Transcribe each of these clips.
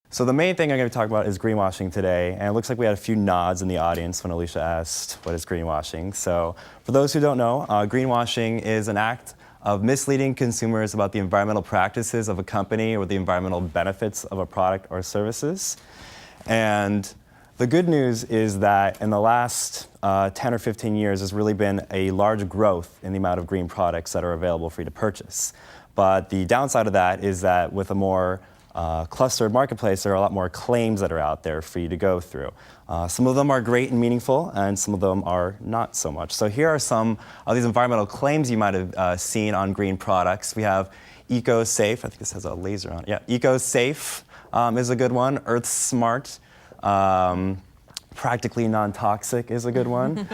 So the main thing I'm going to talk about is greenwashing today, and it looks like we had a few nods in the audience when Alicia asked, what is greenwashing? So for those who don't know, greenwashing is an act of misleading consumers about the environmental practices of a company or the environmental benefits of a product or services. And the good news is that in the last 10 or 15 years, there's really been a large growth in the amount of green products that are available for you to purchase. But the downside of that is that with a more clustered marketplace, there are a lot more claims that are out there for you to go through. Some of them are great and meaningful, and some of them are not so much. So here are some of these environmental claims you might have seen on green products. We have eco-safe. I think this has a laser on it. Yeah, eco-safe is a good one. Earth smart. Practically non-toxic is a good one.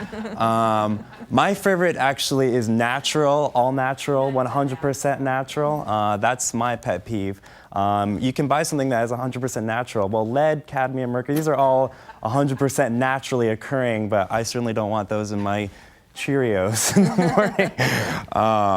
My favorite actually is natural, all natural, 100% natural. That's my pet peeve. You can buy something that is 100% natural. Well, lead, cadmium, mercury, these are all 100% naturally occurring, but I certainly don't want those in my Cheerios in the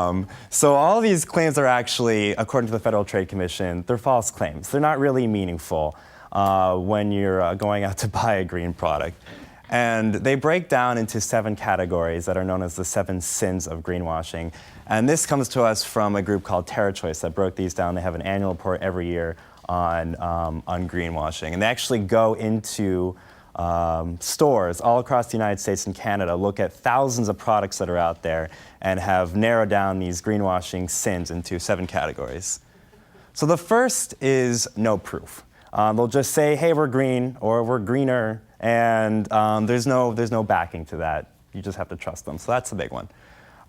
morning. So all of these claims are actually, according to the Federal Trade Commission, they're false claims. They're not really meaningful when you're going out to buy a green product. And they break down into 7 categories that are known as the 7 sins of greenwashing. And this comes to us from a group called TerraChoice that broke these down. They have an annual report every year on greenwashing. And they actually go into stores all across the United States and Canada, look at thousands of products that are out there, and have narrowed down these greenwashing sins into 7 categories. So the first is no proof. They'll just say, hey, we're green, or we're greener, and there's no backing to that. You just have to trust them. So that's a big one.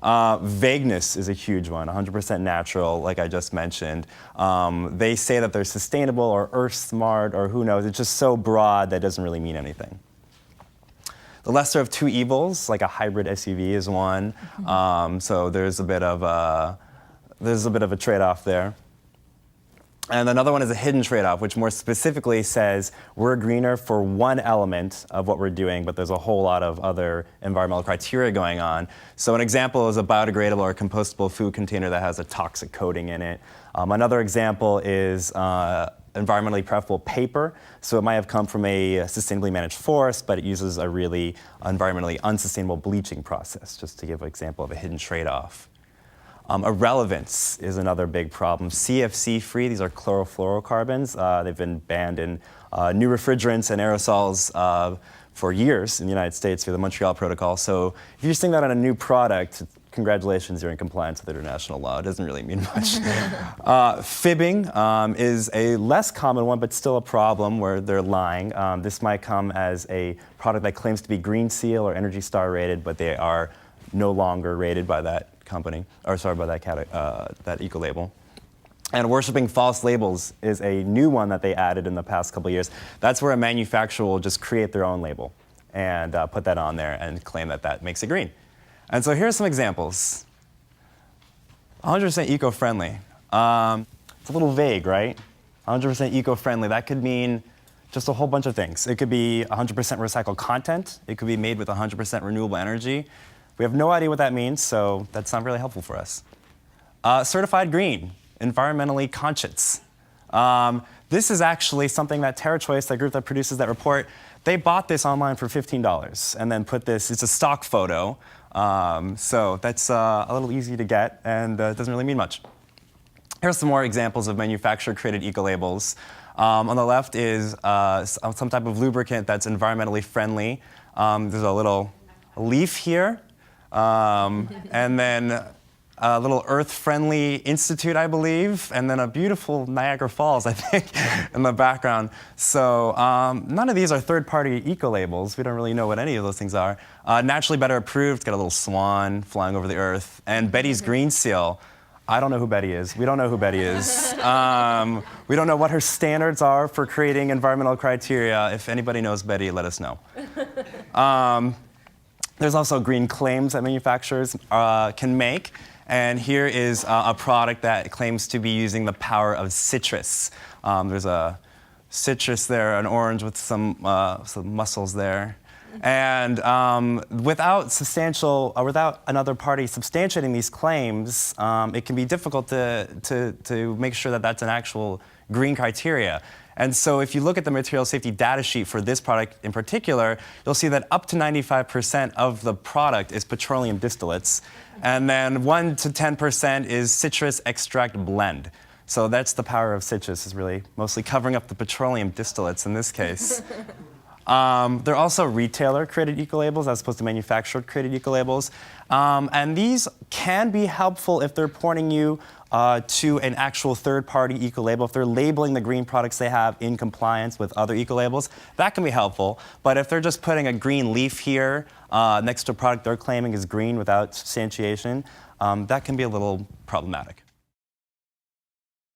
Vagueness is a huge one, 100% natural, like I just mentioned. They say that they're sustainable or earth smart or who knows. It's just so broad that it doesn't really mean anything. The lesser of 2 evils, like a hybrid SUV, is one. So there's a bit of a trade-off there. And another one is a hidden trade-off, which more specifically says we're greener for one element of what we're doing, but there's a whole lot of other environmental criteria going on. So an example is a biodegradable or compostable food container that has a toxic coating in it. Another example is environmentally preferable paper. So it might have come from a sustainably managed forest, but it uses a really environmentally unsustainable bleaching process, just to give an example of a hidden trade-off. Irrelevance is another big problem. CFC-free, these are chlorofluorocarbons. They've been banned in new refrigerants and aerosols for years in the United States through the Montreal Protocol. So if you're seeing that on a new product, congratulations, you're in compliance with international law. It doesn't really mean much. Fibbing is a less common one, but still a problem where they're lying. This might come as a product that claims to be Green Seal or Energy Star rated, but they are no longer rated by that company, or sorry, by that eco-label. And worshiping false labels is a new one that they added in the past couple of years. That's where a manufacturer will just create their own label and put that on there and claim that that makes it green. And so here's some examples. 100% eco-friendly. It's a little vague, right? 100% eco-friendly, that could mean just a whole bunch of things. It could be 100% recycled content. It could be made with 100% renewable energy. We have no idea what that means, so that's not really helpful for us. Certified green, environmentally conscious. This is actually something that TerraChoice, the group that produces that report, they bought this online for $15 and then put this, it's a stock photo, so that's a little easy to get and it doesn't really mean much. Here's some more examples of manufacturer-created eco-labels. On the left is some type of lubricant that's environmentally friendly. There's a little leaf here. And then a little Earth-Friendly Institute, I believe, and then a beautiful Niagara Falls, I think, in the background. So none of these are third-party eco-labels. We don't really know what any of those things are. Naturally Better Approved, got a little swan flying over the Earth. And Betty's Green Seal. I don't know who Betty is. We don't know who Betty is. We don't know what her standards are for creating environmental criteria. If anybody knows Betty, let us know. There's also green claims that manufacturers can make. And here is a product that claims to be using the power of citrus. There's a citrus there, an orange with some mussels there. And without another party substantiating these claims, it can be difficult to make sure that that's an actual green criteria. And so if you look at the material safety data sheet for this product in particular, you'll see that up to 95% of the product is petroleum distillates, and then 1 to 10% is citrus extract blend. So that's the power of citrus, is really mostly covering up the petroleum distillates in this case. They're also retailer-created eco-labels as opposed to manufacturer-created eco-labels. And these can be helpful if they're pointing you to an actual third-party eco-label. If they're labeling the green products they have in compliance with other eco-labels, that can be helpful. But if they're just putting a green leaf here next to a product they're claiming is green without substantiation, that can be a little problematic.